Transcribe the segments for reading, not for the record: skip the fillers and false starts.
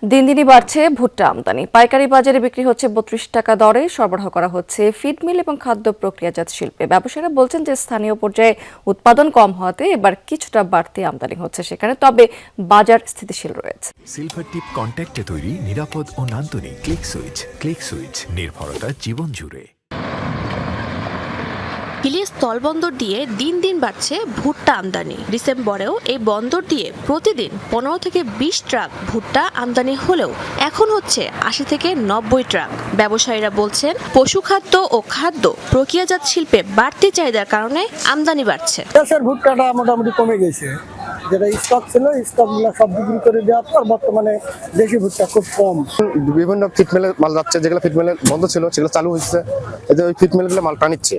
দিন দিনই বাড়ছে ভুট্টা আমদানি। পাইকারি বাজারে বিক্রি হচ্ছে ৩২ টাকা দরে, সরবরাহ করা হচ্ছে ফিড মিল এবং খাদ্য প্রক্রিয়াজাত শিল্পে। ব্যবসায়ীরা বলছেন যে স্থানীয় পর্যায়ে উৎপাদন কম হওয়াতে এবার কিছুটা বাড়তি আমদানি হচ্ছে সেখানে, তবে বাজার স্থিতিশীল রয়েছে। সিলভার টিপ কন্ট্যাক্টে তৈরি নিরাপদ ও নান্দনিক ক্লিক সুইচ নির্ভরতা জীবন জুড়ে। হিলি স্থলবন্দর দিয়ে দিন দিন বাড়ছে ভুট্টা আমদানি। ডিসেম্বরেও এই বন্দর দিয়ে প্রতিদিন 15 থেকে 20 ট্রাক ভুট্টা আমদানি হলেও এখন হচ্ছে 80 থেকে 90 ট্রাক। ব্যবসায়ীরা বলছেন পশুখাদ্য ও খাদ্য প্রক্রিয়াজাত শিল্পে বাড়তি চাহিদার কারণে আমদানি বাড়ছে। দেশের ভুট্টাটা মোটামুটি কমে গেছে, যেটা স্টক ছিল স্টকগুলো সব বিক্রি করে দেওয়ার পর বর্তমানে দেশি ভুট্টা খুব কম। বিভিন্ন ফিটমেলের মাল যাচ্ছে, যেগুলো ফিটমেলের বন্ধ ছিল সেগুলো চালু হচ্ছে, এতে ওই ফিটমেলগুলো মালটা নিচ্ছে,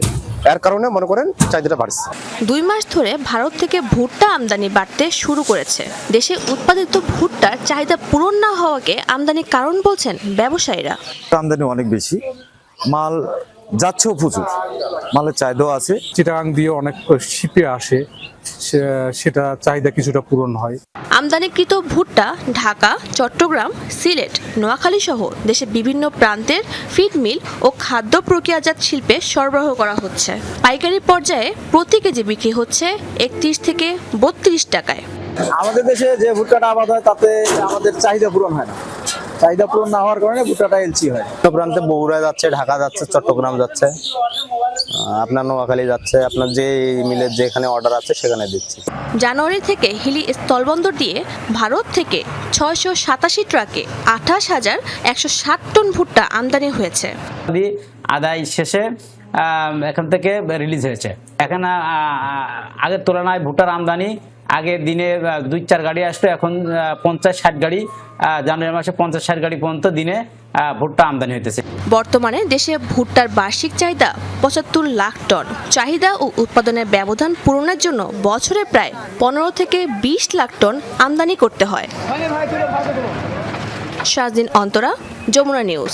এর কারণে মনে করেন চাহিদাটা বাড়ছে। 2 মাস ধরে ভারত থেকে ভুট্টা আমদানি বাড়তে শুরু করেছে। দেশে উৎপাদিত ভুট্টার চাহিদা পূরণ না হওয়াকে আমদানির কারণ বলছেন ব্যবসায়ীরা। আমদানি অনেক বেশি, মাল যাচ্ছেও প্রচুর, মালের চাহিদাও আছে। চিটাগাং দিয়ে অনেক শিপে আসে, সেটা চাহিদা কিছুটা পূরণ হয়। আমদানিকৃত ভুট্টা ঢাকা, চট্টগ্রাম, সিলেট, নোয়াখালী সহ দেশের বিভিন্ন প্রান্তের ফিড মিল ও খাদ্য প্রক্রিয়াজাত শিল্পে সরবরাহ করা হচ্ছে। পাইকারি পর্যায়ে প্রতি কেজি বিক্রি হচ্ছে 31 থেকে 32 টাকায়। আমাদের দেশে যে ভুট্টাটা আবাদ হয় তাতে আমাদের চাহিদা পূরণ হয় না, চাহিদা পূরণ না হওয়ার কারণে ভুট্টাটা এলসি হয়। প্রান্তে বগুড়া যাচ্ছে, ঢাকা যাচ্ছে, চট্টগ্রাম যাচ্ছে, আপনার নোয়াখালী যাচ্ছে, আপনার যে মিলের যেখানে অর্ডার আছে সেখানে দিচ্ছি। জানুয়ারি থেকে হিলি স্থলবন্দর দিয়ে ভারত থেকে 687 ট্রাকে 28,160 টন ভুট্টা আমদানি হয়েছে। আদায় শেষে এখান থেকে রিলিজ হয়েছে। এখানে আগের তুলনায় ভুট্টার আমদানি আগে দিনে 2-4 গাড়ি আসতো, এখন 50-60 গাড়ি, জানুয়ারি মাসে 50-60 গাড়ি পর্যন্ত দিনে ভুট্টা আমদানি হইতেছে। বর্তমানে দেশে ভুট্টার বার্ষিক চাহিদা 75 লাখ টন। চাহিদা ও উৎপাদনের ব্যবধান পূরণের জন্য বছরে প্রায় 15 থেকে 20 লাখ টন আমদানি করতে হয়। শাহজিন অন্তরা, যমুনা নিউজ।